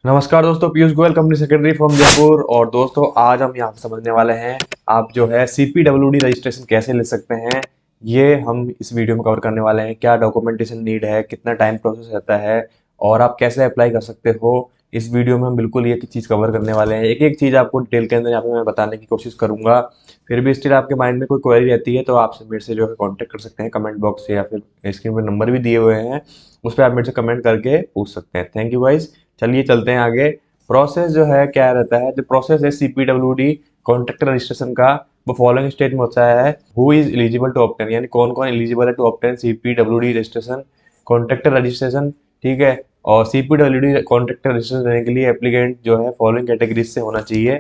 नमस्कार दोस्तों, Piyush Goyal company secretary from Jaipur. और दोस्तों आज हम यहाँ पे समझने वाले हैं आप जो है CPWD रजिस्ट्रेशन कैसे ले सकते हैं। ये हम इस वीडियो में कवर करने वाले हैं। क्या डॉक्यूमेंटेशन नीड है, कितना टाइम प्रोसेस रहता है और आप कैसे अप्लाई कर सकते हो। इस वीडियो में हम बिल्कुल ये चीज़ कवर करने वाले हैं। एक एक चीज़ आपको डिटेल के अंदर यहाँ पे मैं बताने की कोशिश करूंगा। फिर भी स्टिल आपके माइंड में कोई क्वेरी रहती है तो आप मेरे से जो है कॉन्टेक्ट कर सकते हैं कमेंट बॉक्स से, या फिर स्क्रीन पर नंबर भी दिए हुए हैं, उस पर आप मेरे से कमेंट करके पूछ सकते हैं। Thank you guys. चलिए चलते हैं आगे। प्रोसेस जो है क्या रहता है, जो प्रोसेस है CPWD कॉन्ट्रैक्टर रजिस्ट्रेशन का, वो फॉलोइंग स्टेज में होता है। Who is eligible to obtain, यानी कौन कौन एलिजिबल है to obtain CPWD registration contractor registration. ठीक है। और CPWD कॉन्ट्रैक्टर रजिस्ट्रेशन लेने के लिए एप्लीकेंट जो है फॉलोइंग कैटेगरीज से होना चाहिए।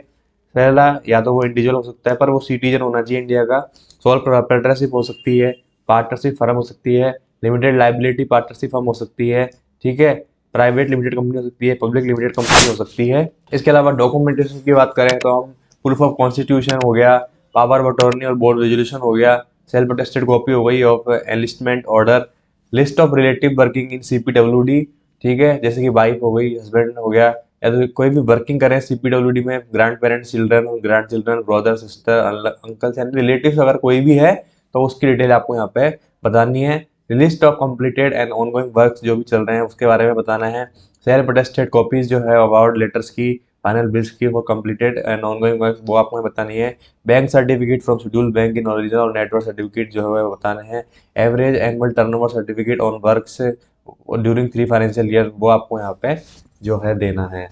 पहला, या तो वो इंडिविजुअल हो सकता है पर वो सिटीजन होना चाहिए इंडिया का। सोल प्रोप्राइटरशिप हो सकती है, पार्टनरशिप फर्म हो सकती है, लिमिटेड लाइबिलिटी पार्टनरशिप फर्म हो सकती है। ठीक है। प्राइवेट लिमिटेड कंपनी हो सकती है, पब्लिक लिमिटेड कंपनी हो सकती है। इसके अलावा डॉक्यूमेंटेशन की बात करें तो हम प्रूफ ऑफ कॉन्स्टिट्यूशन हो गया, पावर ऑफ अटॉर्नी और बोर्ड रेजोल्यूशन हो गया, सेल्फ अटेस्टेड कॉपी हो गई of enlistment order, list of relative working in CPWD। ठीक है, जैसे कि वाइफ हो गई, हस्बैंड हो गया, या तो कोई भी वर्किंग करें CPWD में, grandparents, children, grandchildren, brother, sister, uncles यानी रिलेटिव्स अगर कोई भी है तो उसकी डिटेल आपको यहाँ पे बतानी है। List of completed and ongoing works जो भी चल रहे हैं उसके बारे में बताना है। सेल्फ अटेस्टेड कॉपीज जो है अवार्ड लेटर्स की, फाइनल बिल्स की, वो कंप्लीटेड एंड ऑनगोइंग वर्क्स वो आपको बतानी है। Bank certificate from schedule bank in original और नेटवर्क सर्टिफिकेट जो है वो बताना है। Average annual turnover certificate on works during 3 financial year वो आपको यहाँ पे जो है देना है।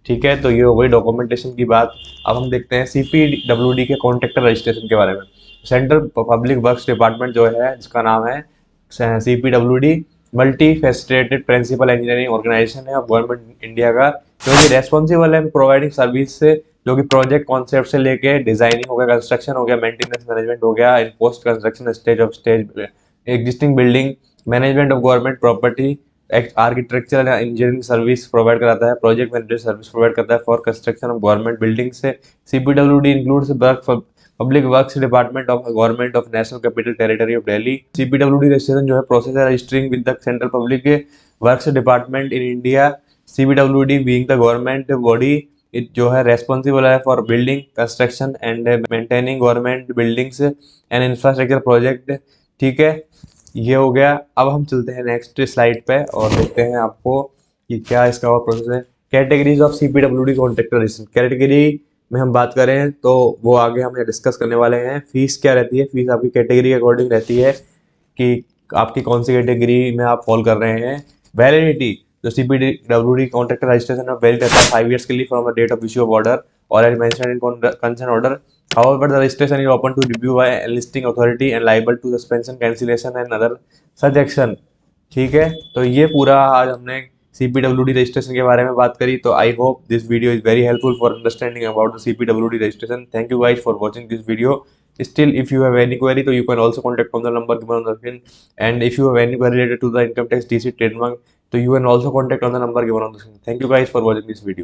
ठीक है, तो ये हो गई डॉक्यूमेंटेशन की बात। अब हम देखते हैं CPWD के कॉन्ट्रैक्टर रजिस्ट्रेशन के बारे में। सेंट्रल पब्लिक वर्क्स डिपार्टमेंट जो है, जिसका नाम है CPWD, multi faceted principal engineering organisation है ऑफ गवर्नमेंट इंडिया का, जो कि रेस्पॉन्सिबल है प्रोवाइडिंग सर्विस से, जो कि प्रोजेक्ट कॉन्सेप्ट से लेके डिजाइनिंग हो गया, कंस्ट्रक्शन हो गया, मेंटेनेंस मैनेजमेंट हो गया, in post construction stage of stage existing building, management of government property, architectural engineering service provide कराता है, प्रोजेक्ट मैनेजमेंट सर्विस प्रोवाइड करता है for construction of government building से। CPWD includes work for Public Works Department of Government of National Capital Territory of Delhi. CPWD registration जो है process है registering with the Central Public Works Department in India. CPWD being the government body, it जो है responsible है for building construction and maintaining government buildings and infrastructure project. ठीक है, ये हो गया। अब हम चलते हैं नेक्स्ट स्लाइड पे और देखते हैं आपको कि क्या इसका और प्रोसेस है। Categories of CPWD contractor registration category में हम बात करें तो वो आगे हम डिस्कस करने वाले हैं। फीस क्या रहती है, फीस आपकी कैटेगरी के अकॉर्डिंग रहती है कि आपकी कौन सी कैटेगरी में आप फॉल कर रहे हैं। वैलिडिटी, जो CPWD कॉन्ट्रैक्टर रजिस्ट्रेशन वैलिड रहता है 5 ईयर्स के लिए from the date of issue of order और as mentioned in concern order. However, the registration is open to review by enlisting authority and liable to suspension, cancellation and other such action। ठीक है, तो ये पूरा आज हमने CPWD registration के बारे में बात करी। तो I hope this video is very helpful for understanding about the CPWD registration. Thank you guys for watching this video. Still, if you have any query, so you can also contact on the number given on the screen. And if you have any query related to the income tax, DC, trademark, so you can also contact on the number given on the screen. Thank you guys for watching this video.